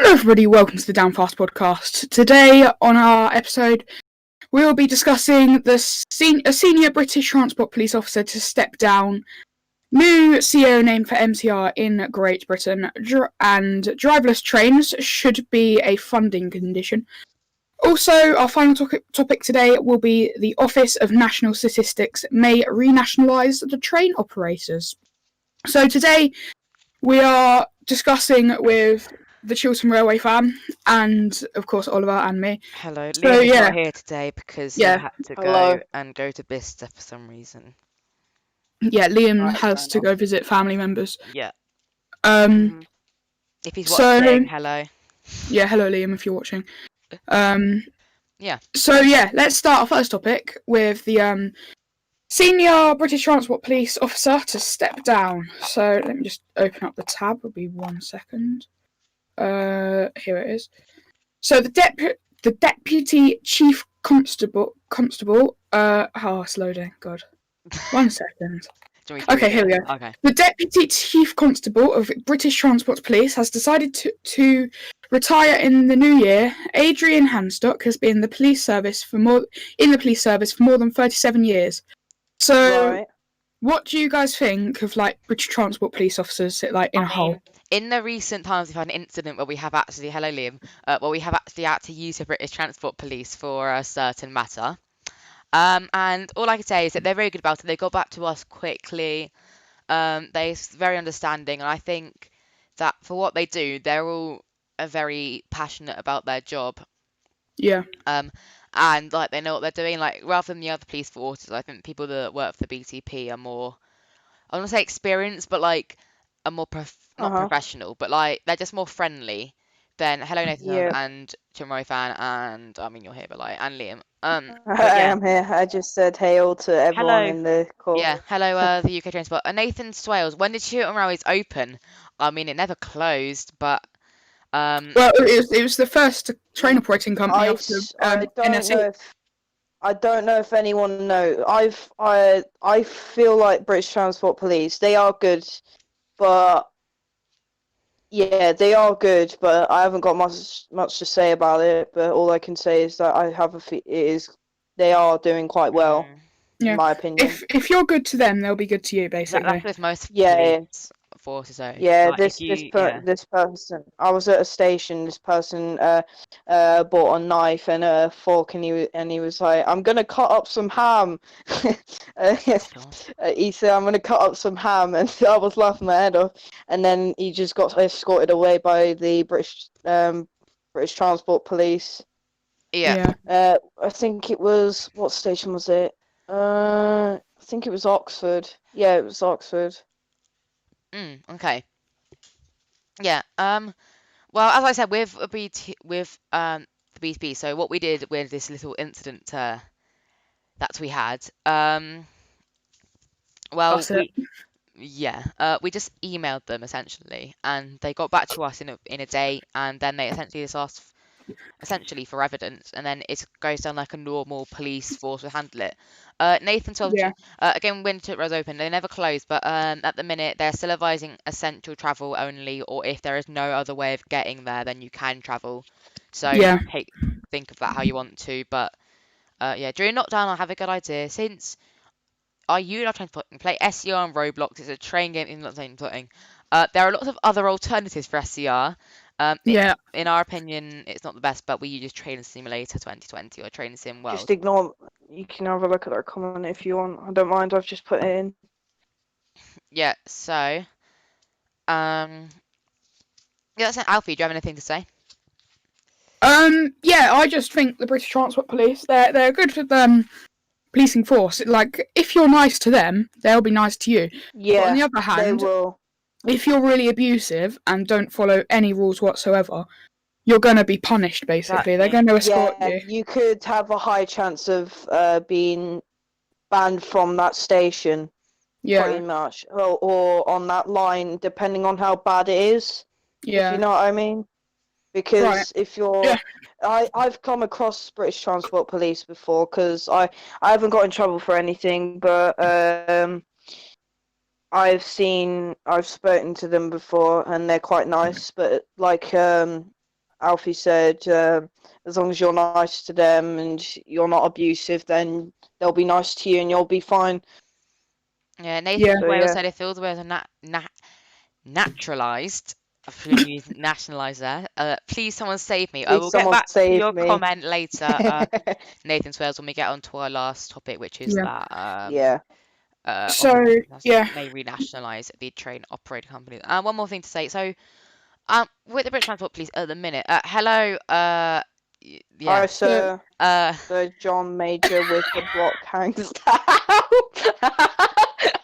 Hello everybody, welcome to the Downfast podcast. Today on our episode, we will be discussing a senior British Transport Police officer to step down, new CEO named for MTR in Great Britain, and driverless trains should be a funding condition. Also, our final topic today will be the Office of National Statistics may renationalise the train operators. So today, we are discussing with the Chiltern Railway fan, and of course Oliver and me. Hello, So, Liam is yeah. not here today because he had to Hello. go to Bicester for some reason. Yeah, Liam Right, has to go visit family members. Yeah. If he's watching, hello. Yeah, hello Liam if you're watching. Yeah. So yeah, let's start our first topic with the senior British Transport Police officer to step down. So let me just open up the tab. It'll be 1 second. Here it is. So the deputy chief constable. It's loading. God. 1 second. Okay, here we go. Okay. The deputy chief constable of British Transport Police has decided to retire in the new year. Adrian Hanstock has been in the police service for more than 37 years. So, What do you guys think of British Transport Police officers in a whole? In the recent times, we've had an incident where we have actually, hello Liam, we have actually had to use the British Transport Police for a certain matter. And all I can say is that they're very good about it. They got back to us quickly. They're very understanding, and I think that for what they do, they're all very passionate about their job. Yeah. And they know what they're doing. Rather than the other police forces, I think people that work for the BTP are more, I don't want to say experienced, but are more not professional, but they're just more friendly than hello Nathan and Chimroy fan, and I mean you're here, but and Liam. I am here. I just said hail to everyone in the call. Yeah, hello the UK Transport. Nathan Swales, when did Chiltern Railways open? I mean it never closed, but well, it was the first train operating company after NSE. I don't know if anyone knows. I feel like British Transport Police, they are good, but yeah, they are good, but I haven't got much to say about it. But all I can say is that I have they are doing quite well, in my opinion. If you're good to them, they'll be good to you, basically. That's with most police forces. Yeah, this person. I was at a station. This person bought a knife and a fork, and he was like, "I'm gonna cut up some ham." He said, "I'm gonna cut up some ham," and I was laughing my head off. And then he just got escorted away by the British Transport Police. Yeah. I think it was, what station was it? I think it was Oxford. Yeah, it was Oxford. Okay. Yeah. Well, as I said, with the BTP, so what we did with this little incident that we had, we just emailed them essentially, and they got back to us in a day, and then they essentially just asked for evidence, and then it goes down like a normal police force would handle it. Nathan told again, when it was open, they never closed, but at the minute they're still advising essential travel only, or if there is no other way of getting there, then you can travel. So think of that how you want to, but during lockdown I have a good idea. Since you are trying to play SCR on Roblox, it's a train game in London. There are lots of other alternatives for SCR. In our opinion, it's not the best, but we use Train Simulator 2020 or Train Sim World. Just ignore. You can have a look at our comment if you want. I don't mind. I've just put it in. Yeah. So, Alfie, do you have anything to say? Yeah, I just think the British Transport Police, they're good with policing force. If you're nice to them, they'll be nice to you. Yeah. But on the other hand, they will. If you're really abusive and don't follow any rules whatsoever, you're going to be punished, basically. They're going to escort you. You could have a high chance of being banned from that station, pretty much. Or on that line, depending on how bad it is. Yeah. If you know what I mean? Because if you're... Yeah. I've come across British Transport Police before, because I haven't got in trouble for anything, but... I've spoken to them before, and they're quite nice. But Alfie said, as long as you're nice to them and you're not abusive, then they'll be nice to you and you'll be fine. Yeah, Nathan So, Wales yeah. said if all the words are naturalised, I shouldn't use nationalised there. Please, someone save me. I Please, will get someone back to save your me. comment later, Nathan Wales, when we get on to our last topic, which is Yeah. that Yeah. So, yeah. may renationalise the train operating companies. One more thing to say. So, with the British Transport Police at the minute. Hello. Hi, Yeah. sir. Uh, Sir John Major with the block hangs down.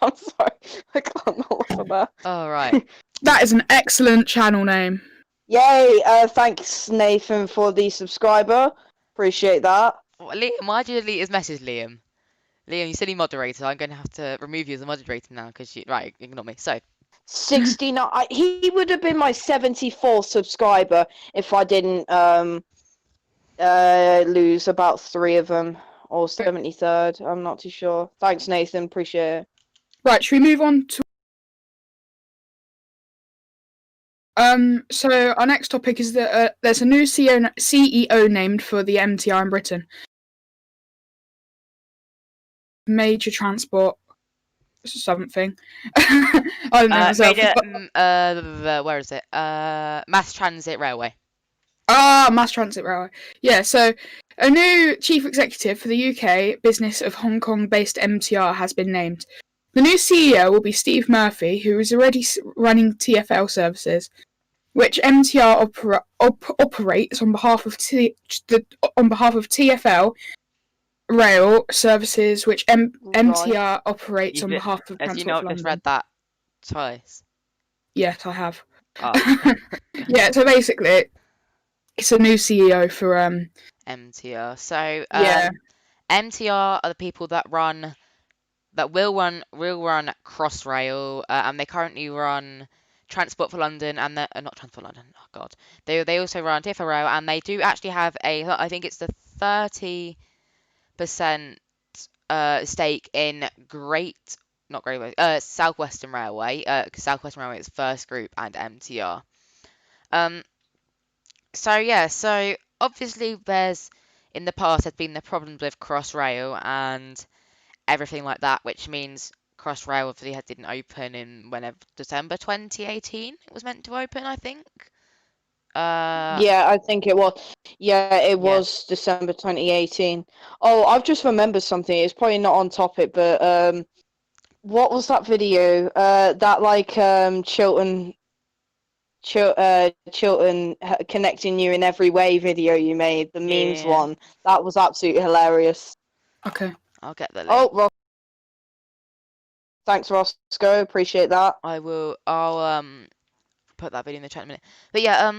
I'm sorry. I can't laugh at that. all right. That is an excellent channel name. Yay! Thanks, Nathan, for the subscriber. Appreciate that. Liam, why did you delete his message, Liam? Liam, you silly moderator. I'm going to have to remove you as a moderator now because you. Right, ignore me. So. 69. He would have been my 74th subscriber if I didn't lose about 3 of them, or 73rd. I'm not too sure. Thanks, Nathan. Appreciate it. Right, should we move on to so our next topic is that there's a new CEO named for the MTR in Britain. Major transport something. I don't know myself. Where is it? Mass Transit Railway. Mass Transit Railway. Yeah, so a new chief executive for the UK business of Hong Kong-based MTR has been named. The new CEO will be Steve Murphy, who is already running TfL services, which MTR operates on behalf of TfL Rail services, which MTR operates on behalf of Have you Transport for not just London. read that twice? Yes, I have. Oh. Yeah, so basically, it's a new CEO for MTR. So yeah. MTR are the people that will run Crossrail, and they currently run Transport for London and not Transport for London. Oh God, they also run TfL Rail, and they do actually have I think it's the 30% stake in South Western Railway. South Western Railway is First Group and MTR. So obviously in the past there's been the problems with Crossrail and everything like that, which means Crossrail obviously didn't open in whenever December 2018 it was meant to open, I think. Yeah, I think it was. Yeah, it was December 2018. Oh, I've just remembered something. It's probably not on topic, but what was that video? That like Chiltern connecting you in every way video you made, the memes one. That was absolutely hilarious. Okay. I'll get the link. Oh, Ross. Thanks, Roscoe. Appreciate that. I'll put that video in the chat in a minute. But yeah,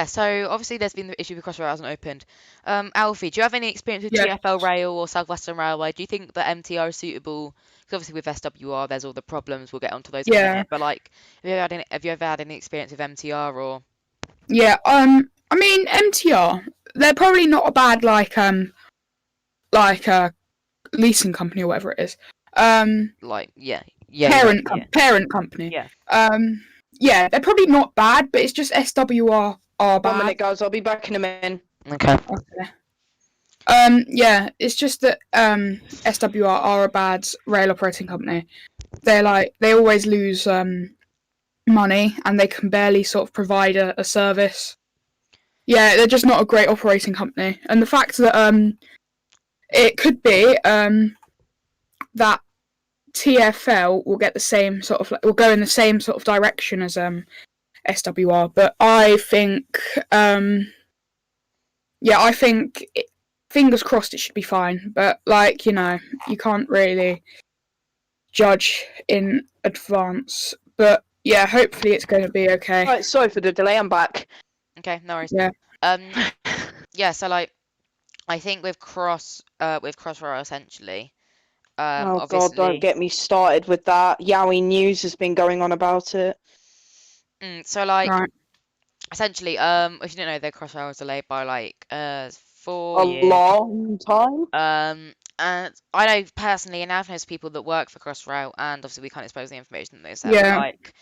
so obviously there's been the issue with Crossrail hasn't opened. Alfie, do you have any experience with TfL Rail or South Western Railway? Do you think that MTR is suitable? Because obviously with SWR there's all the problems. We'll get onto those in a minute. But like, have you ever had any experience with MTR or? Yeah. I mean MTR. They're probably not a bad like a leasing company or whatever it is. Parent company. Yeah. Yeah, they're probably not bad, but it's just SWR are bad. 1 minute, guys. I'll be back in a minute. Okay. Yeah, it's just that SWR are a bad rail operating company. They always lose money and they can barely sort of provide a service. Yeah, they're just not a great operating company. And the fact that it could be that TfL will get the same sort of will go in the same sort of direction as SWR, but I think fingers crossed it should be fine. But you can't really judge in advance. But yeah, hopefully it's going to be okay. Right, sorry for the delay. I'm back. Okay, no worries. Yeah. Yeah. So like, I think with Crossrail essentially. Oh obviously... God, don't get me started with that. Yowie News has been going on about it. So like, right. Essentially, if you don't know, the Crossrail was delayed by like 4 years. A long time. And I know personally, and I've known people that work for Crossrail, and obviously we can't expose the information that they said. Yeah. But like,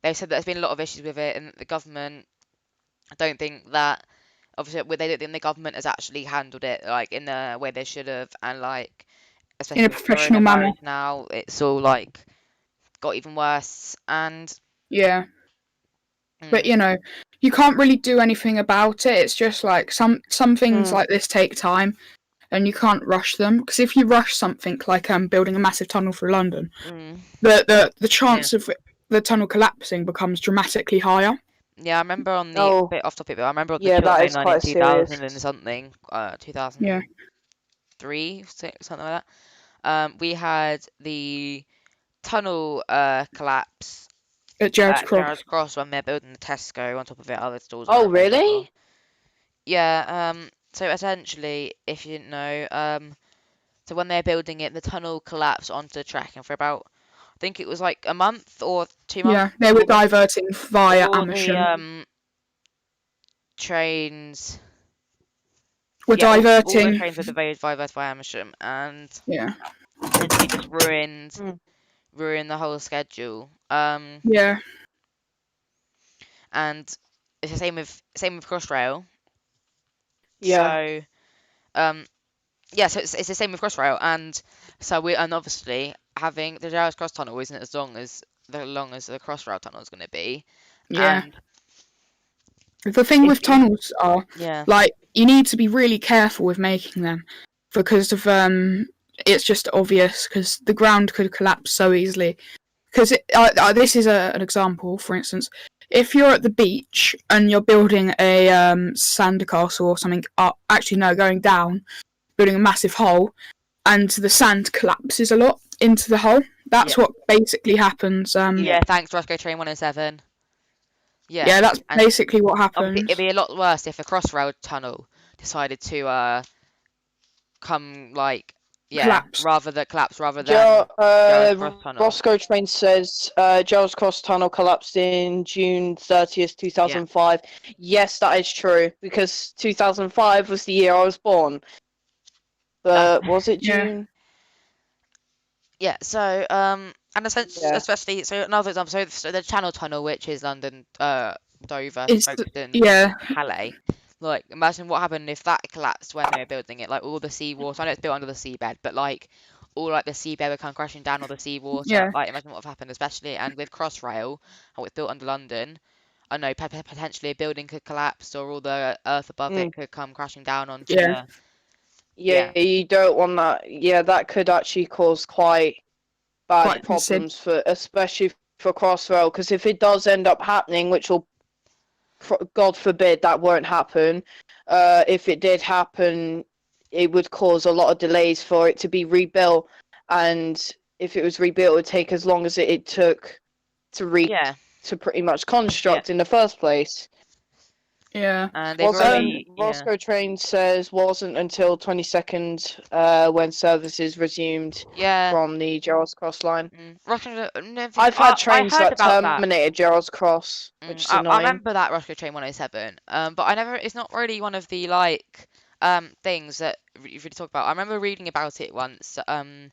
they've said that there's been a lot of issues with it, and the government, I don't think that, obviously, they don't think the government has actually handled it like in the way they should have, and like in especially a with professional manner. coronavirus now, it's all like got even worse. And Yeah. But you can't really do anything about it. It's just like some things like this take time, and you can't rush them, because if you rush something like building a massive tunnel through London, the chance of the tunnel collapsing becomes dramatically higher. Yeah, I remember on the bit off topic, but I remember on the Chiltern that Train is line in quite 2000 serious. and something, Yeah. 2003, something like that. We had the tunnel collapse At Gerrard's at Cross. Gerrard's Cross when they're building the Tesco on top of it, other stores Oh, are available. really? Yeah, so essentially, if you didn't know, so when they're building it, the tunnel collapsed onto the track, and for about, I think it was like a month or 2 months. Yeah, they were diverting via all Amersham. the trains We're all the diverting. trains were diverted via Amersham, and Yeah. essentially just ruined the whole schedule. Yeah. And it's the same with Crossrail. Yeah. So so it's the same with Crossrail, and so obviously having the Gerrards Cross tunnel isn't as long as the Crossrail tunnel is going to be. Yeah. And the thing with tunnels are, yeah, like, you need to be really careful with making them, because of it's just obvious, because the ground could collapse so easily. Because this is an example, for instance. If you're at the beach and you're building a sandcastle or something, actually no, going down, building a massive hole, and the sand collapses a lot into the hole. That's what basically happens. thanks Roscoe Train 107. Yeah, that's basically what happens. Obviously, it'd be a lot worse if a Crossrail tunnel decided to come Collapse. rather than Gerrards Cross tunnel. Roscoe Train says Gerrard's Cross tunnel collapsed in June 30th, 2005. Yes, that is true, because 2005 was the year I was born. But was it June? Yeah. So and especially so another example. So the Channel Tunnel, which is London, Dover, Folkestone, Calais. Like, imagine what happened if that collapsed when they were building it. Like, all the seawater. I know it's built under the seabed, but like, all like the seabed would come crashing down, all the seawater. Yeah. Like, imagine what would happen, especially and with Crossrail, how it's built under London. I know potentially a building could collapse, or all the earth above it could come crashing down onto. Yeah, you don't want that. Yeah, that could actually cause quite bad problems especially for Crossrail, because if it does end up happening, which will, God forbid, that won't happen. If it did happen, it would cause a lot of delays for it to be rebuilt, and if it was rebuilt, it would take as long as it took to to pretty much construct in the first place. Yeah. And Roscoe Train says wasn't until 22nd when services resumed from the Gerrards Cross line. I've had trains that terminated Gerrards Cross, which is annoying. I remember that Roscoe Train 107. But it's not really one of the things that you really talk about. I remember reading about it once in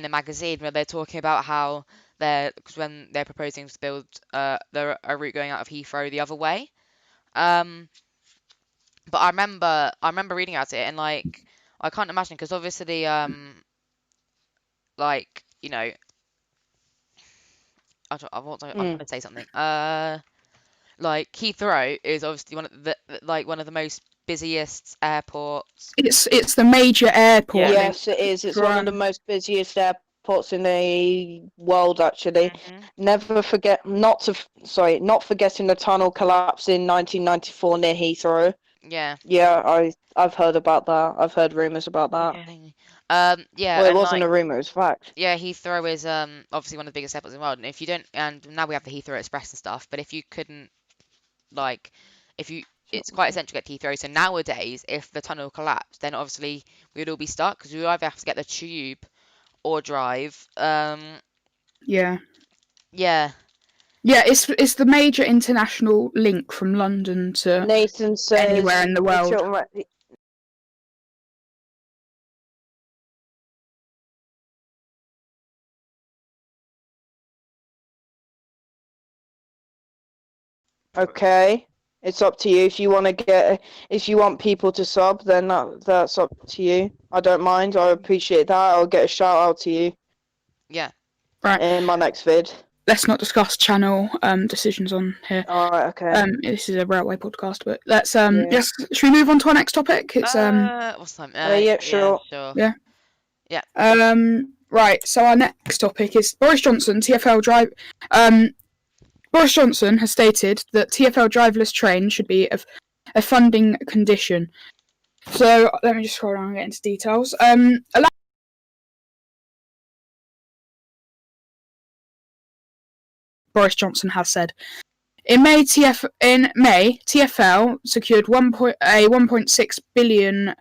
a magazine where they're talking about how because when they're proposing to build a route going out of Heathrow the other way. But I remember reading about it, and like, I can't imagine, because obviously like, you know, I'm trying to say something. Like, Heathrow is obviously one of the most busiest airports. It's the major airport. Yes, it is. It's one of the most busiest airports in the world, actually. Not forgetting the tunnel collapse in 1994 near Heathrow. Yeah, I've heard about that. I've heard rumors about that. Well, it wasn't a rumor; it's fact. Yeah, Heathrow is obviously one of the biggest airports in the world, and if you don't, and now we have the Heathrow Express and stuff, but if you couldn't, like, it's quite essential to get to Heathrow. So nowadays, if the tunnel collapsed, then obviously we'd all be stuck, because we either have to get the tube or drive. Yeah, it's the major international link from London to Nathan says anywhere in the world. Okay, it's up to you. If you want people to sub, then that's up to you. I don't mind. I appreciate that. I'll get a shout out to you Yeah. Right. in my next vid. Let's not discuss channel decisions on here. All right. Okay. This is a railway podcast, but let's Yeah. yes. Should we move on to our next topic? It's What's the time? Yeah, sure. Yeah. Right. So our next topic is Boris Johnson, TfL drive. Boris Johnson has stated that TfL driverless trains should be a funding condition. So let me just scroll down and get into details. Boris Johnson has said. In May, TfL secured £1.6 billion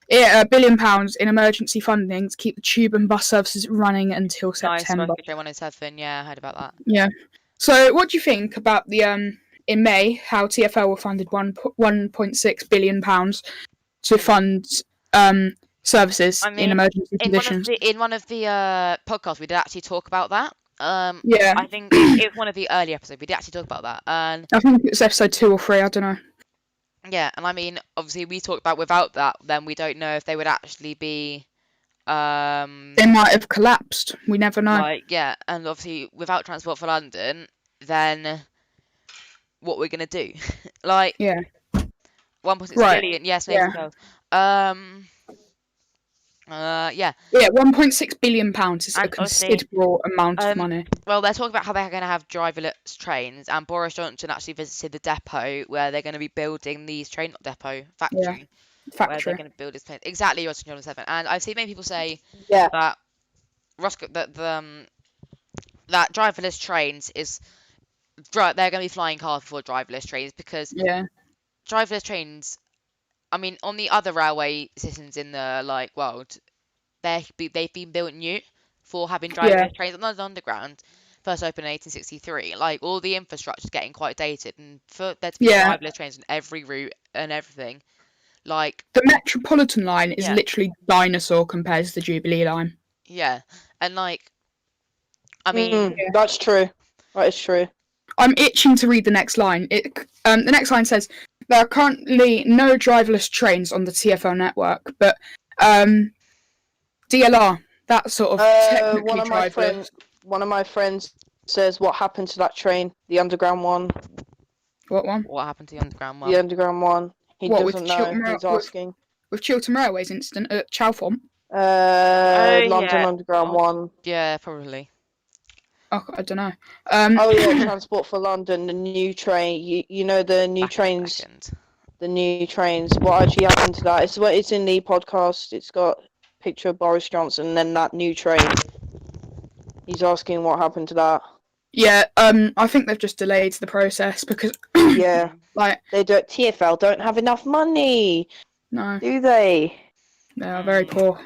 in emergency funding to keep the tube and bus services running until September. Nice, Train 107. Yeah, I heard about that. Yeah. So, what do you think about the in May how TfL were funded £1.6 billion to fund services in emergency conditions? In one of the podcasts, we did actually talk about that. Yeah. I think it was one of the early episodes. We did actually talk about that, and I think it's episode 2 or 3. I don't know. Yeah, and I mean, obviously, we talked about without that, then we don't know if they would actually be. They might have collapsed. We never know. Like, yeah, and obviously, without Transport for London, then what we're gonna do? Like, Yeah. 1.6 Right. billion. Yes, Yeah. Yeah. Yeah, £1.6 billion is a And considerable amount of money. Well, they're talking about how they're going to have driverless trains, and Boris Johnson actually visited the depot where they're going to be building these train depot factory. Where they're Factory. going to build this plane. Exactly, Roscoe John 7. And I've seen many people say Yeah. that that driverless trains they're going to be flying cars before driverless trains, because Yeah. driverless trains, I mean, on the other railway systems in the world, they've been built new for having driverless trains. On the underground, first opened in 1863. Like, all the infrastructure's getting quite dated, and for there to be driverless trains on every route and everything, like, the Metropolitan line is Yeah. literally dinosaur compared to the Jubilee line. yeah, and like, I mean, That's true. That is true. I'm itching to read the next line. The next line says there are currently no driverless trains on the TfL network, but DLR, that sort of technically driverless. One of my friends says, "What happened to that train? The underground one." What one? what happened to the underground one? The underground one. He What, with doesn't know. Chiltern He's asking. With Chiltern Railways incident at Chalfont. London yeah. Underground one. Yeah, probably. Oh, I don't know. Oh yeah, Transport for London, the new train. You know the new Back in a trains. second. The new trains. What actually happened to that? It's in the podcast. It's got a picture of Boris Johnson and then that new train. He's asking what happened to that. Yeah, I think they've just delayed the process because Yeah, like TfL don't have enough money, no, do they? they are very poor.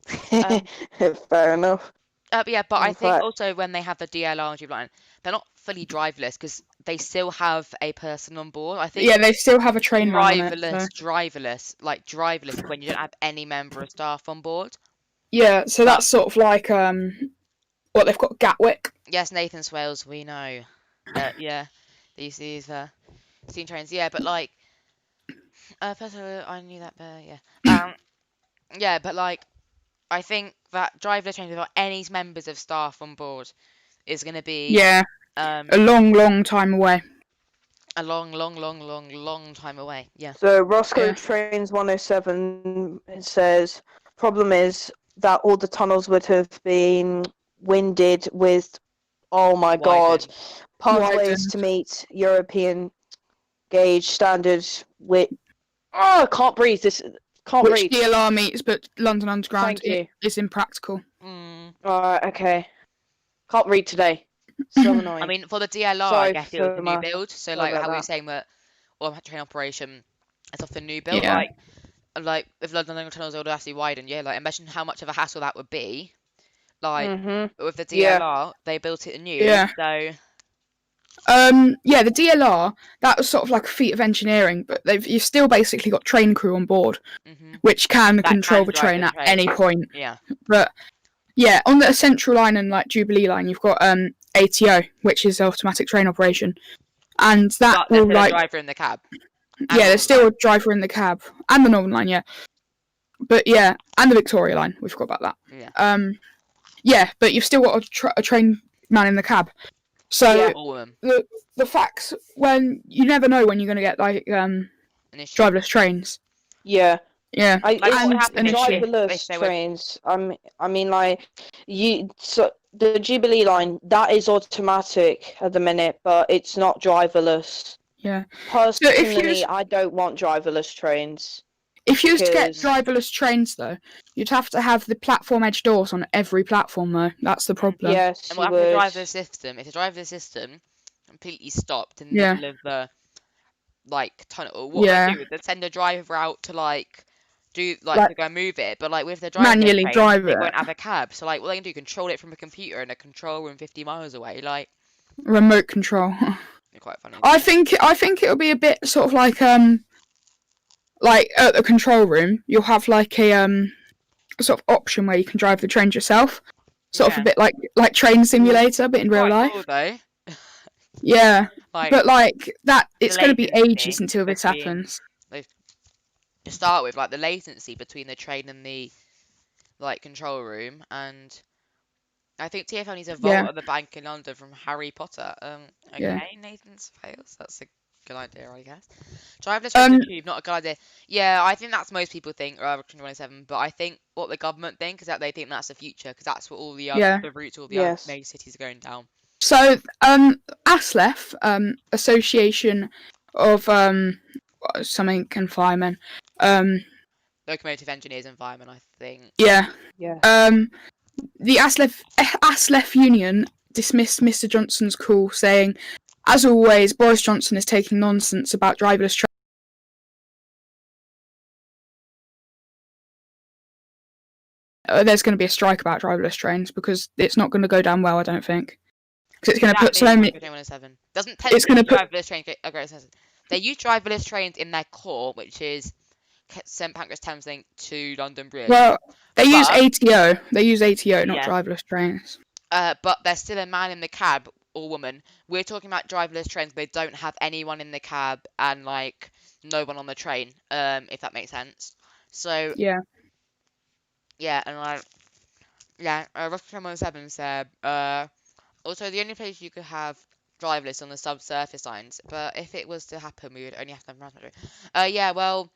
Fair enough. Yeah, but I In think fact- also when they have the DLR and Tube line, they're not fully driverless because they still have a person on board. I think Yeah, they still have a train line on it, so. driverless when you don't have any member of staff on board. Yeah, so that's sort of like what they've got Gatwick. Yes, Nathan Swales, we know. Yeah, these steam trains. Yeah, but like, first of all, I knew that, but yeah. Yeah, but like, I think that driverless trains without any members of staff on board is going to be Yeah, a a long time away. long time away. Yeah. So Roscoe Yeah. Trains 107 says problem is that all the tunnels would have been winded with, oh my god, pathways Widened. to meet European gauge standards. With I can't breathe. Can't Which breathe. DLR meets, but London Underground Thank you. is impractical. Alright, okay. Can't read today. So annoying. I mean, for the DLR, Sorry I guess it was for a my- new build. So sorry like about how we were that. saying that all train operation is often new build. Yeah. Like if London Underground tunnels would actually widen, yeah. Like imagine how much of a hassle that would be. Like with the Yeah. DLR, they built it anew. Yeah. So Yeah, the DLR, that was sort of like a feat of engineering, but you've still basically got train crew on board, which can control the drive train the at train. any point. yeah. But yeah, on the Central line and like Jubilee line, you've got ATO, which is automatic train operation. and that But there's will still a like driver in the cab. And yeah, there's Northern still Line. a driver in the cab and the Northern Line, yeah. But yeah, and the Victoria Line. We forgot about that. Yeah. Yeah, but you've still got a train man in the cab. So Yeah. All of them. the facts when you never know when you're gonna get like An issue. driverless trains. Yeah. Yeah, I, Like, what would and happen if driverless they were- trains. I mean, like so the Jubilee line that is automatic at the minute, but it's not driverless. yeah. Personally, I don't want driverless trains. If you was to get Because- driverless trains, though, you'd have to have the platform edge doors on every platform, though. That's the problem. Yes, And you what happened to would. driverless system? If the driverless system completely stopped in the Yeah. middle of the like tunnel, what Yeah. they do is they send a driver out to like do Like- to go move it, but like with the driverless Manually train, drive they it. won't have a cab. So like what they can do, control it from a computer in a control room 50 miles away. Like Remote control. they're quite funny. I think it'll be a bit sort of like at the control room, you'll have like a sort of option where you can drive the trains yourself. Sort of a Yeah. bit like train simulator, but in real Quite life. cool, though. Yeah, Like but like that, it's going to be latency ages until this between- happens. to start with, like the latency between the train and the like control room, and I think TfL needs a vault Yeah. at the bank in London from Harry Potter. Okay, Yeah. Nathan's fails. That's a good idea, I guess. Driverless trains Um, the tube, not a good idea. Yeah, I think that's most people think. 2027, but I think what the government think is that they think that's the future because that's what all the Yeah. the routes all the Yes. major cities are going down. So ASLEF, Association of something and Firemen, Locomotive engineers and firemen, I think. yeah, Yeah. the ASLEF union dismissed Mr. Johnson's call, saying, as always, Boris Johnson is taking nonsense about driverless trains. There's going to be a strike about driverless trains because it's not going to go down well, I don't think. Because it's going to put so many. 2027. Doesn't It's technically gonna put- driverless trains. They use driverless trains in their core, which is St Pancras Thames Link to London Bridge. Well, they use But- ATO. They use ATO, not Yeah. driverless trains. But there's still a man in the cab or woman. We're talking about driverless trains. They don't have anyone in the cab and like no one on the train. If that makes sense. So Yeah. yeah, and like Russell 117 said. Also, the only place you could have driverless on the subsurface lines, but if it was to happen, we would only have to have yeah, well,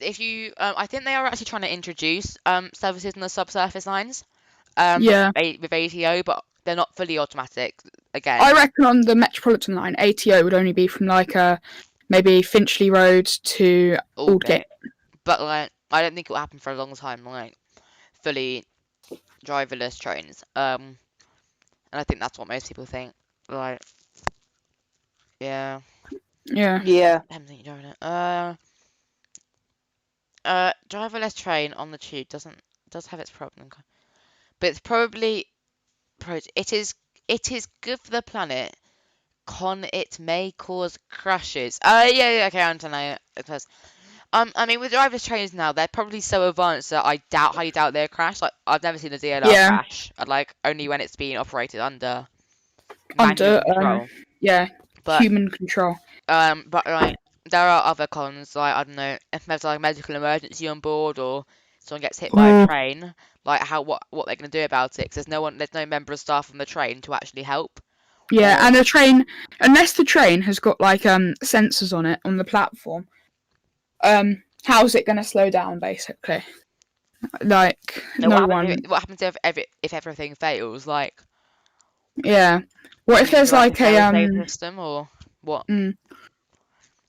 if you, I think they are actually trying to introduce services on the subsurface lines. Yeah. With ATO, but they're not fully automatic. Again, I reckon on the Metropolitan line, ATO would only be from like maybe Finchley Road to Aldgate. But like, I don't think it will happen for a long time. Like, fully driverless trains. And I think that's what most people think. Like, yeah. Yeah. Yeah. I haven't think you're driving it. Driverless train on the tube does have its problem, but it's probably it is good for the planet. It may cause crashes. Yeah, okay, I understand that. I mean, with driverless trains now, they're probably so advanced that I highly doubt they'll crash. Like, I've never seen a DLR Yeah. crash. Like, only when it's being operated under manual control. Yeah, But human control. but like there are other cons, like I don't know, if there's like a medical emergency on board or someone gets hit by a Mm. train, like what they're gonna do about it? 'Cause there's no member of staff on the train to actually help. Yeah, Or- and a train, unless the train has got like sensors on it on the platform, how's it going to slow down basically? Like So no one. what happens if everything fails? Like, Yeah. What if do you there's do, like a fail-safe system or what? Mm.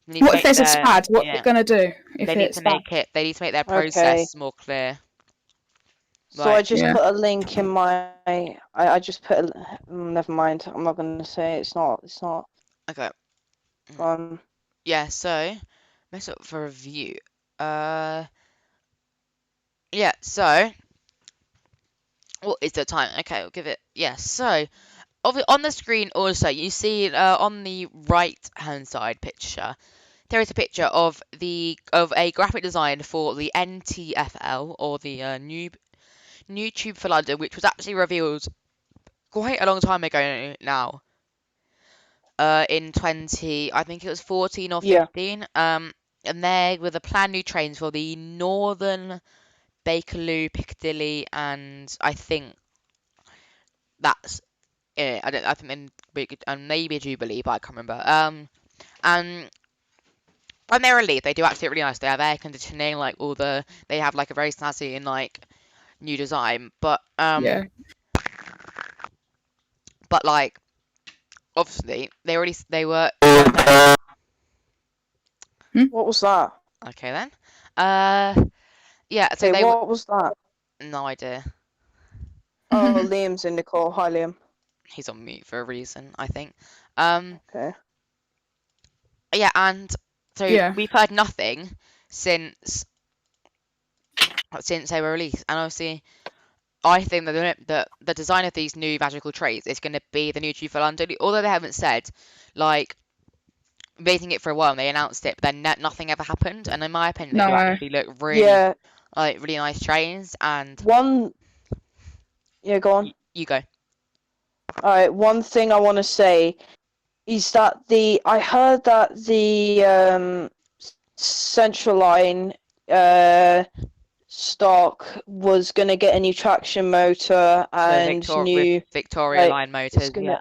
They need to What if make there's a their- SPAD? What's yeah. it going to do if They need it's to make their Okay. process more clear. So I Like, just Yeah. put a link in my. I just put. Never mind. I'm not gonna say it. It's not. okay. Yeah. So mess up for review. Yeah, so what is the time? Okay, we'll give it. Yeah, so on the screen also you see on the right hand side picture there is a picture of a graphic design for the NTFL or the new Tube for London, which was actually revealed quite a long time ago now. in I think it was 14 or Yeah. 15. And they were the planned new trains for the Northern Bakerloo, Piccadilly, and I think that's it. I think then maybe a Jubilee, but I can't remember. And when they released, they do actually look really nice. They have air conditioning, like they have like a very snazzy and like new design, but Yeah. like obviously they were What was that? okay then. Yeah, so Hey, they were what was that? no idea. Oh, Liam's in the call. Hi, Liam. He's on mute for a reason, I think. Um, Okay. yeah, and so Yeah. we've heard nothing since they were released, and obviously I think that the design of these new magical traits is going to be the new Tube for London. Although they haven't said, like, waiting it for a while, and they announced it, but then nothing ever happened. And in my opinion, they do No. actually look really Yeah. like really nice trains. And Yeah, go on. you go. Alright, one thing I want to say is that I heard that the Central Line stock was gonna get a new traction motor and new Victoria like, Line motors. gonna... Yeah.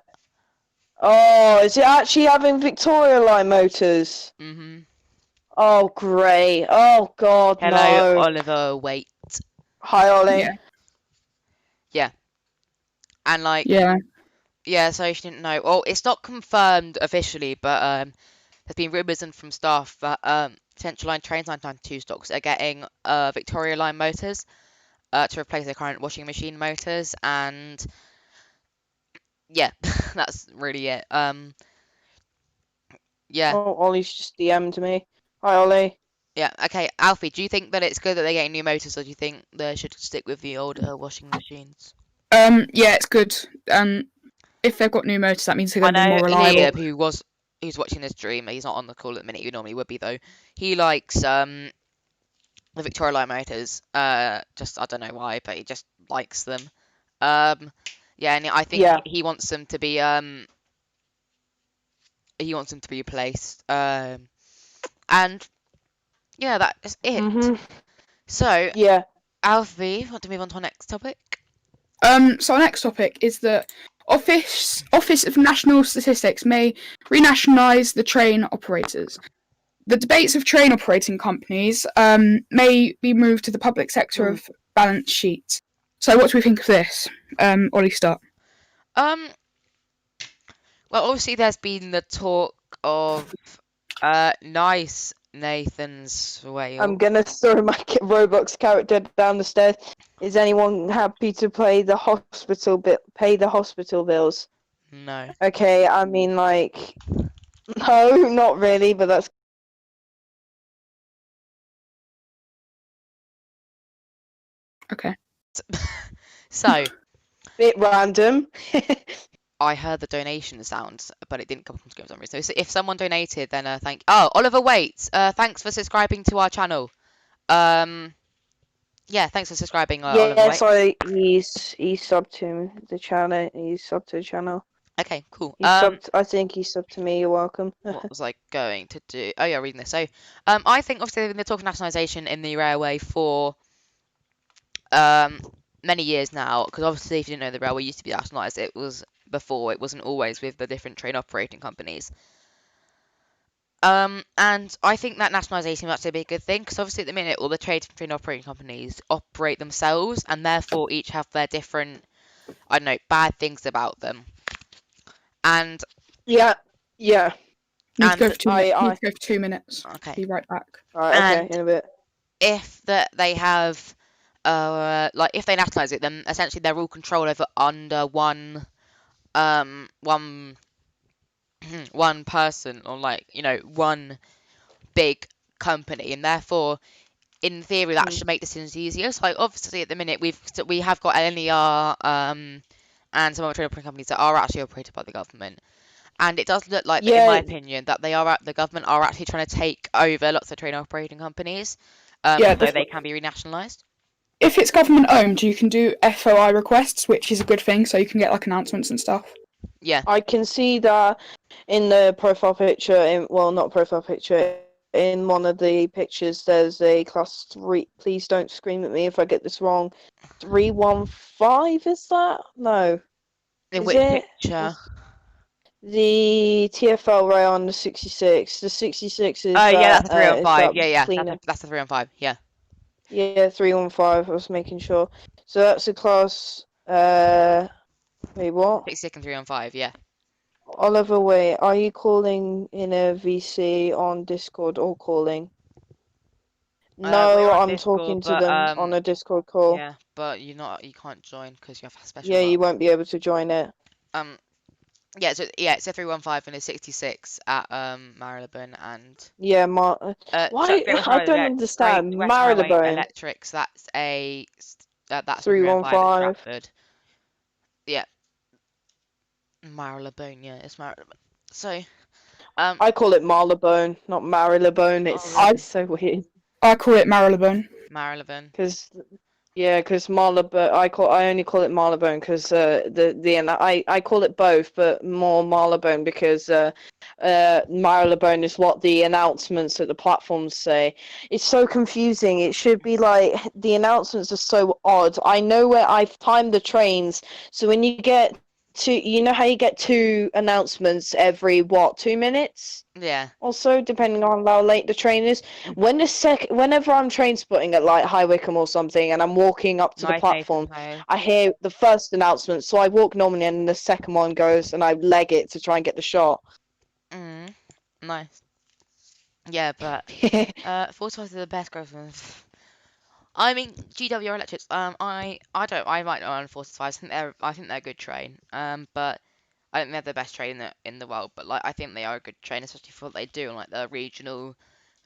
Oh, is it actually having Victoria Line motors? Mhm. Oh, great. Oh, God, Hello, no. Oliver. Wait. Hi, Ollie. Yeah. And like. Yeah. Yeah, so she didn't know. Well, it's not confirmed officially, but there's been rumours and from staff that Central Line Trains 992 stocks are getting Victoria Line motors to replace their current washing machine motors, and yeah, that's really it. Yeah, Oh, Ollie's just DM'd me. Hi, Ollie. yeah. Okay, Alfie, do you think that it's good that they're getting new motors, or do you think they should stick with the old washing machines? Yeah, it's good. If they've got new motors, that means they're I going to be know more reliable. Liam, who's watching this stream. He's not on the call at the minute. He normally would be though. He likes the Victoria Line motors. Just I don't know why, but he just likes them. Yeah, and I think Yeah. he wants them to be replaced. And yeah, that's it. Mm-hmm. So, Yeah. Alfie, want to move on to our next topic? So our next topic is that Office of National Statistics may renationalise the train operators. The debates of train operating companies may be moved to the public sector of balance sheets. So what do we think of this? Ollie, start. Well, obviously there's been the talk of nice Nathan's Whale. I'm gonna throw my Roblox character down the stairs. Is anyone happy to pay the hospital bills? No. Okay, I mean like, no, not really, but that's Okay. So, bit random. I heard the donation sounds, but it didn't come from screen for some reason. So if someone donated, then thank. Oh, Oliver Waits. Thanks for subscribing to our channel. Yeah, thanks for subscribing, Oliver Yeah, Waits. so he's subbed to the channel. He's subbed to the channel. Okay, cool. I think he subbed to me. You're welcome. What was I going to do? Oh yeah, reading this. So, I think obviously they're talking nationalisation in the railway for many years now, because obviously if you didn't know, the railway used to be nationalised. It wasn't always with the different train operating companies. And I think that nationalisation will actually be a good thing, because obviously at the minute all the train operating companies operate themselves, and therefore each have their different, I don't know, bad things about them. And yeah. Need to go for 2 minutes. I- Need to go for 2 minutes. okay, Be right back. Alright, okay, And- in a bit. if they have, like if they nationalise it, then essentially they're all controlled over under one one person, or like, you know, one big company, and therefore in theory that should make decisions easier. So like obviously at the minute we have got LNER and some other train operating companies that are actually operated by the government, and it does look like that, in my opinion, that the government are actually trying to take over lots of train operating companies, so they can be renationalised. If it's government owned, you can do FOI requests, which is a good thing, so you can get like announcements and stuff. Yeah. I can see that in the profile picture, not profile picture, in one of the pictures, there's a class 3. Please don't scream at me if I get this wrong. 315, is that? No. In Is which it? picture? The TFL rail on the 66. The 66 is Oh yeah, that that's a 315. that Yeah, cleaner. that's a 315. Yeah. Yeah, 315. I was making sure. So that's a class. Wait, what? 66 and 315. Yeah. Oliver, wait. Are you calling in a VC on Discord or calling? We're No, on I'm Discord, talking to but them on a Discord call. yeah, but you can't join because you have special Yeah, work. you won't be able to join it. Yeah, so yeah, it's a 315 and a 66 at Marylebone and Yeah, why? I don't Great understand. Western Railway Marylebone Electrics. That's a 315 at 315. Stratford. Yeah, Marylebone. Yeah, it's Marylebone. So I call it Marylebone, not Marylebone. It's really? so weird. I call it Marylebone. Marylebone. Because Marylebone, I only call it Marylebone because I call it both, but more Marylebone because Marylebone is what the announcements at the platforms say. It's so confusing. It should be like the announcements are so odd. I know where I've timed the trains, so when you get you know how you get 2 announcements every 2 minutes? Yeah. Also, depending on how late the train is. Whenever I'm train spotting at like High Wycombe or something, and I'm walking up to the Nice, Nathan. platform, I hear the first announcement, so I walk normally, and the second one goes, and I leg it to try and get the shot. Nice. Yeah, but 45 is the best growth. I mean, GWR Electrics. I might not own 45s. I think they're a good train. But I don't think they're the best train in the world. But like, I think they are a good train, especially for what they do on like the regional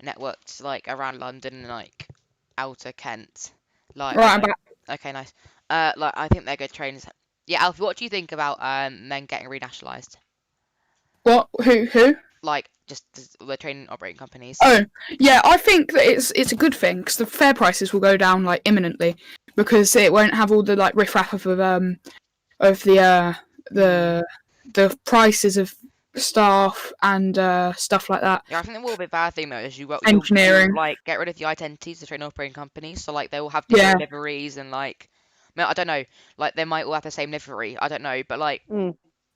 networks, like around London and like outer Kent. Like, I Right, I'm don't. back. Okay, nice. Like I think they're good trains. Yeah, Alfie, what do you think about them getting renationalised? What? Who? Like, just the train operating companies. Oh, yeah. I think that it's a good thing because the fare prices will go down like imminently because it won't have all the like riffraff of the prices of staff and stuff like that. Yeah, I think it will be a bad thing though, is Engineering. like get rid of the identities of train operating companies, so like they will have Yeah. different liveries and like, I mean, I don't know, like they might all have the same livery, I don't know, but like,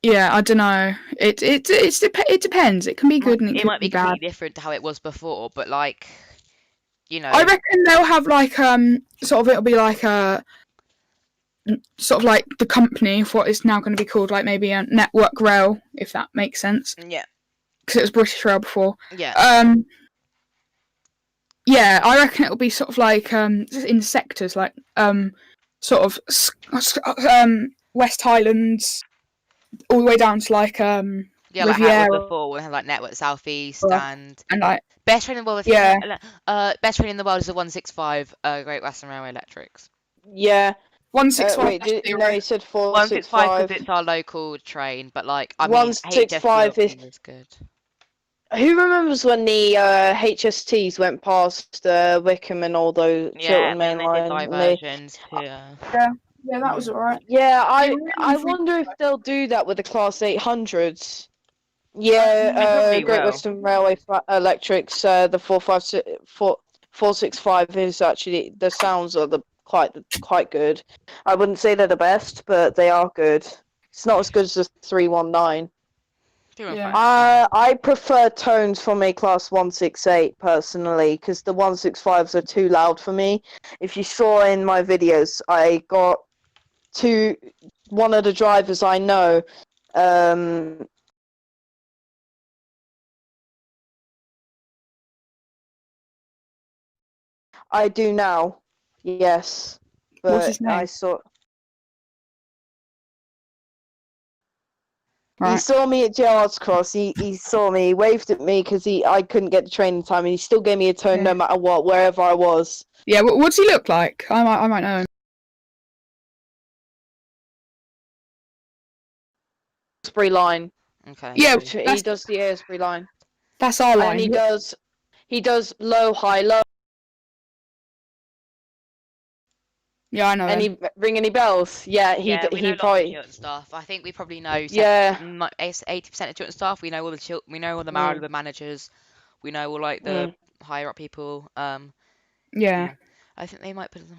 Yeah, I don't know. It depends. It can be good and it it can might be be bad. completely different to how it was before, but like, you know, I reckon they'll have like sort of it'll be like a sort of like the company of what is now going to be called like maybe a Network Rail, if that makes sense, yeah, because it was British Rail before. yeah, Yeah, I reckon it'll be sort of like in sectors like sort of West Highlands all the way down to like yeah, like how it was Riviera before, we had like Network Southeast and and like best train in the world. yeah. Best train in the world is the 165, Great Western Railway Electrics. Yeah. 165. No, you said 165 465. because it's our local train, but like, I mean, 165 is. HSBLP is good. Who remembers when the HSTs went past Wickham and all those Yeah, Chiltern and then Main they did Line? diversions to. Yeah, that was alright. Yeah, They were I really wonder if they'll do that with the Class 800s. They Yeah, probably Great will. Western Railway Electrics, the 465 is actually, the sounds are quite good. I wouldn't say they're the best, but they are good. It's not as good as the 319. Yeah. I prefer tones from a class 168 personally, because the 165s are too loud for me. If you saw in my videos, I got one of the drivers I know, I do now, yes, What's his but name? I saw. Right. He saw me at Gerrard's Cross. He saw me, he waved at me because I couldn't get the train in time, and he still gave me a tone no matter what, wherever I was. Yeah, what's he look like? I might know him. Aylesbury line. Okay. Yeah, He does the Aylesbury line, that's our line. and he does low, high, low. Yeah, I know them. Ring any bells? Yeah, We know he lots of probably. Chiltern staff. I think we probably know Yeah. 80% of Chiltern staff. We know all the Mm, managers. We know all like the mm. higher up people. Yeah. Yeah. I think they might put them.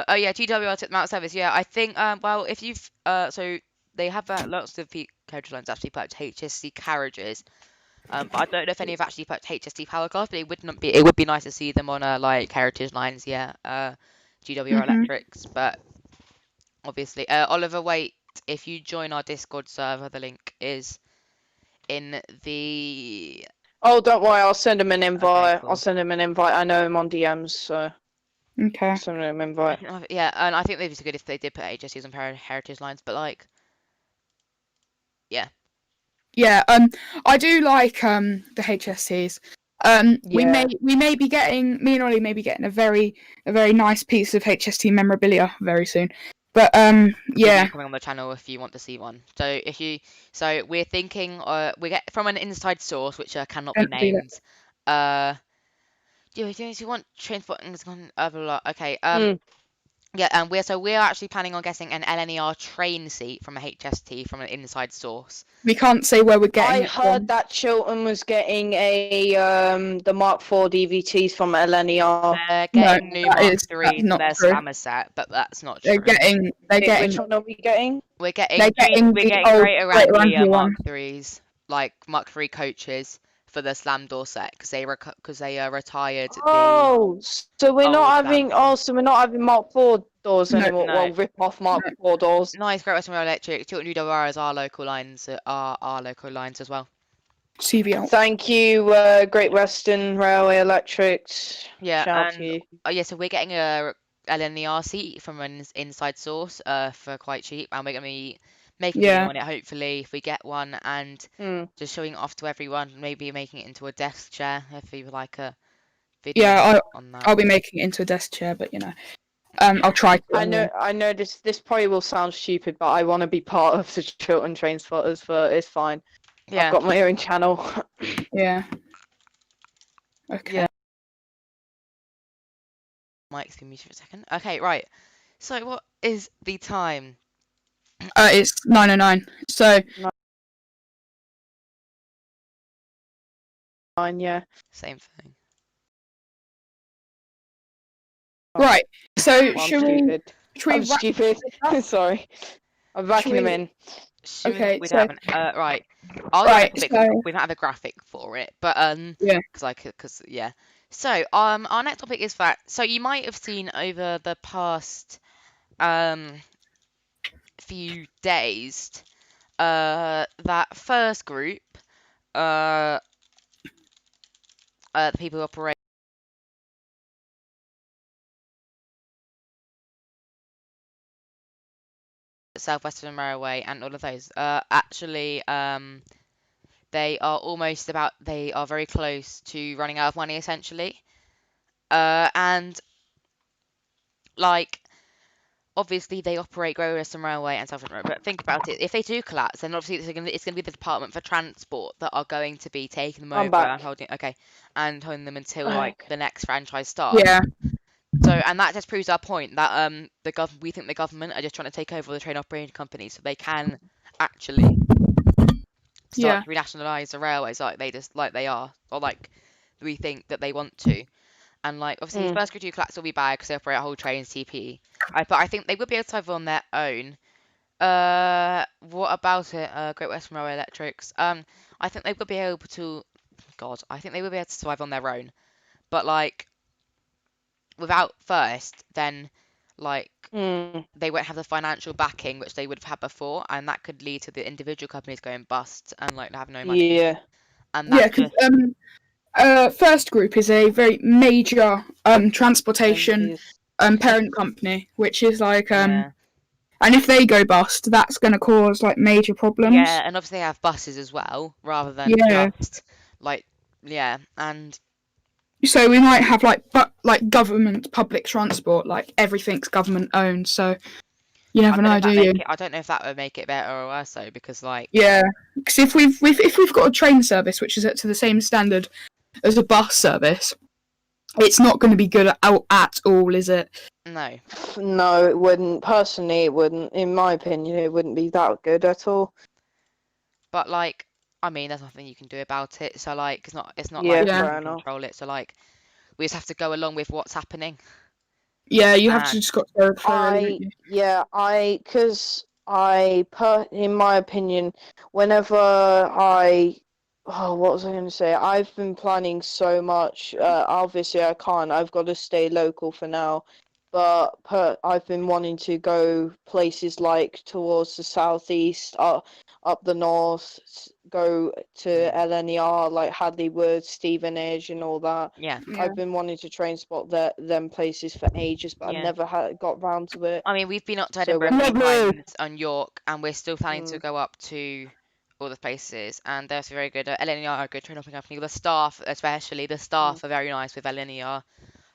Oh yeah, GWR took them out of service. Yeah, I think. Well, if you've so they have lots of carriage lines actually put HSC carriages. But I don't know if any have actually put HSC power cars. But it would not be. It would be nice to see them on like heritage lines. Yeah. GWR Mhm. electrics, but obviously, Oliver, wait. If you join our Discord server, the link is in the. Oh, don't worry. I'll send him an Okay, invite. I'll cool. send him an invite. I know him on DMs, so Okay. I'll send him an invite. Yeah, and I think they'd be good if they did put HSCs on heritage lines, but like, yeah. Yeah. I do like the HSCs. We Yeah. may be getting me and Ollie may be getting a very nice piece of HST memorabilia very soon. But Video yeah. coming on the channel if you want to see one. So we're thinking, we get from an inside source which cannot be Don't do that. named. Do you want transport and blah, blah, blah. Okay. Mm. Yeah, and we're actually planning on getting an LNER train seat from a HST from an inside source. We can't say where we're getting I it heard from. that Chiltern was getting the Mark IV DVTs from LNER. They're No, getting new that Mark is IIIs not for their true. Somerset, but that's not They're true. getting Which one are we getting? We're getting the old Greater Greater Anglia Anglia Mark one. IIIs, like Mark III coaches for the Slam door set because they retired the Oh, so we're old not Slam having. door. Oh, so we're not having Mark IV doors No, anymore. No, Well, rip off Mark IV doors. nice Great Western Rail Electric. Chiltern UWR is our local lines, are our local lines as well. CVL. Thank you, Great Western Railway Electrics. Yeah, Shout out to and you. yeah, so we're getting a LNER seat from an inside source for quite cheap, and we're gonna be making a video Yeah. on it hopefully if we get one, and Mm. just showing it off to everyone, maybe making it into a desk chair if you would like a video Yeah, on that. I'll be making it into a desk chair, but I'll try to anyway. I know this probably will sound stupid, but I want to be part of the Chiltern Trainspotters, but it's fine. Yeah. I've got my own channel. Yeah. Okay. Yeah. Mike's been muted for a second. Okay, right. So what is the time? It's 9:09. So 9, yeah. Same thing. right. So Well, I'm stupid. should we I'm wrap stupid. Sorry. I'm backing him in. Okay, We so- don't have an, right. I'll Right, do a so- we don't have a graphic for it, but Yeah. because yeah. So our next topic is that. So you might have seen over the past few days that first group the people who operate South Western Railway and all of those actually they are very close to running out of money essentially, and like obviously they operate Great Western Railway and South Western Railway, but think about it, if they do collapse then obviously it's going to be the Department for Transport that are going to be taking them I'm over back. and holding them until Okay. like the next franchise starts. Yeah. So, and that just proves our point that we think the government are just trying to take over the train operating companies so they can actually start to renationalise the railways like they are, or like we think that they want to. And like obviously first group 2 collapse will be bad because they operate a whole trains TP. But I think they would be able to survive on their own. What about it? Great Western Railway Electrics. I think they would be able to. God, I think they would be able to survive on their own. But like without first, then like they won't have the financial backing which they would have had before, and that could lead to the individual companies going bust and like have no money. Yeah. And that because first group is a very major transportation parent company, which is like yeah. and if they go bust, that's going to cause like major problems. Yeah, and obviously they have buses as well, rather than just like and so we might have like government public transport, like everything's government owned. So you never know, do you? I don't know if that would make it better or worse though, because like because if we've got a train service which is up to the same standard as a bus service, it's not going to be good at all, is it? No. No, it wouldn't. Personally, it wouldn't. In my opinion, it wouldn't be that good at all. But like, I mean, there's nothing you can do about it. So like, it's not Yeah, like we Yeah. fair can enough. control it. So like, we just have to go along with what's happening. Yeah, you have to And just got to go with the flow, really, don't you? Because in my opinion, whenever what was I going to say? I've been planning so much. Obviously, I can't. I've got to stay local for now. But I've been wanting to go places like towards the southeast, up the north, go to LNER, like Hadley Wood, Stevenage, and all that. yeah, Yeah. I've been wanting to train spot them places for ages, but I yeah. never got round to it. I mean, we've been up to So Edinburgh a when few Lovely. times on York, and we're still planning to Mm. go up to all the places. And they're also very good. LNER are a good train company. The staff, especially the staff, are very nice with LNER.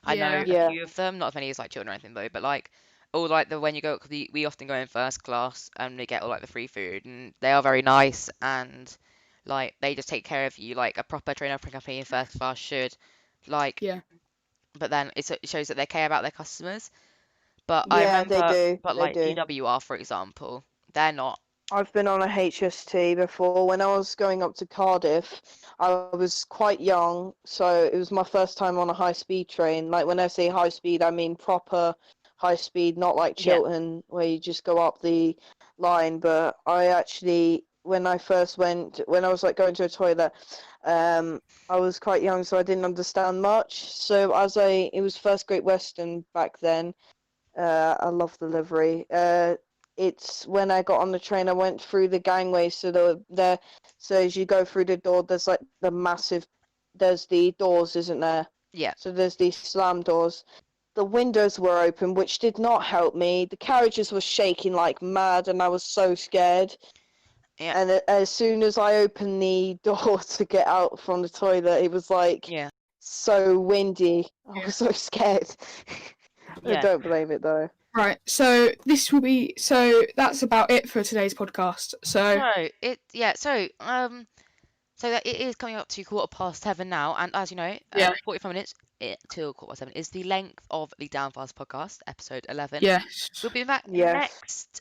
I know Yeah. a Yeah, few of them, not as many as like children or anything though, but like all like the when you go, cause we often go in first class and we get all like the free food, and they are very nice, and like they just take care of you like a proper train company in first class should. Like, Yeah. but then it shows that they care about their customers. But I yeah, they remember, do. but They like do. GWR for example, they're not. I've been on a HST before. When I was going up to Cardiff, I was quite young, so it was my first time on a high-speed train. Like when I say high speed, I mean proper high speed, not like Yeah, Chiltern where you just go up the line. But I actually, when I first went, when I was like going to a toilet, I was quite young, so I didn't understand much. So it was first Great Western back then. I love the livery. It's when I got on the train, I went through the gangway. So as you go through the door, there's like there's the doors, isn't there? yeah, So there's these slam doors. The windows were open, which did not help me. The carriages were shaking like mad, and I was so scared. yeah, And as soon as I opened the door to get out from the toilet, it was like yeah, so windy. I Yeah. was so scared. I yeah. don't blame it though. Right. That's about it for today's podcast. So So that it is coming up to 7:15 now, and as you know, yeah. 45 minutes till 7:15 is the length of the Downfast podcast, episode 11. Yes. We'll be back Yes. next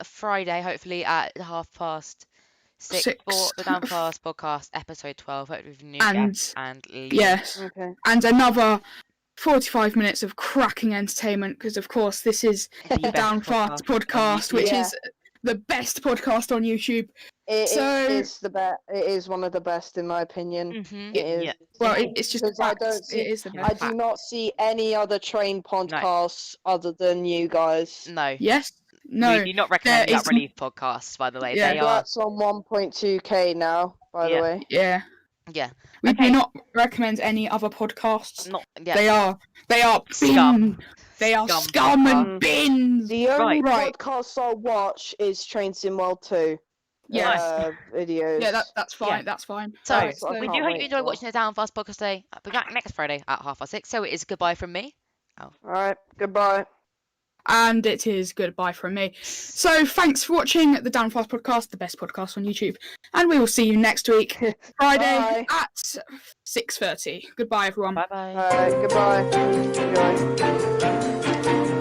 Friday, hopefully at 6:30 for the 6. Downfast podcast, episode 12, hopefully with new And guests and Lee. yes. Okay. And another 45 minutes of cracking entertainment, because of course this is The the best Downfast podcast on podcast, which YouTube. is the best podcast on YouTube. It So- is the best. It is one of the best in my opinion. Mm-hmm. It is. Yeah. Well, Indeed. it's just Because I facts. don't see- It is the Yeah. I best. do not see any other train podcasts other than you guys. No. Yes. No. We do not recommend the there is- Up Relief podcasts, by the way. Yeah. They are. Congrats on 1.2k now, by Yeah. the way. Yeah. Yeah. We Okay. do not recommend any other podcasts. Not. Yeah. They are Scum. bin. They are Scum scum podcasts. and bins. The only Right. podcast I'll watch is Train Sim World 2 Yes. videos. Yeah, that's fine. Yeah. That's fine. So, That's what I we can't do hope wait you enjoy for. watching the Downfast podcast today. I'll be back next Friday at 6:30. So it is goodbye from me. Alright, goodbye. And it is goodbye from me. So thanks for watching the Downfast podcast, the best podcast on YouTube. And we will see you next week, Friday Bye. at 6:30. Goodbye, everyone. Bye bye. Alright, goodbye. Enjoy.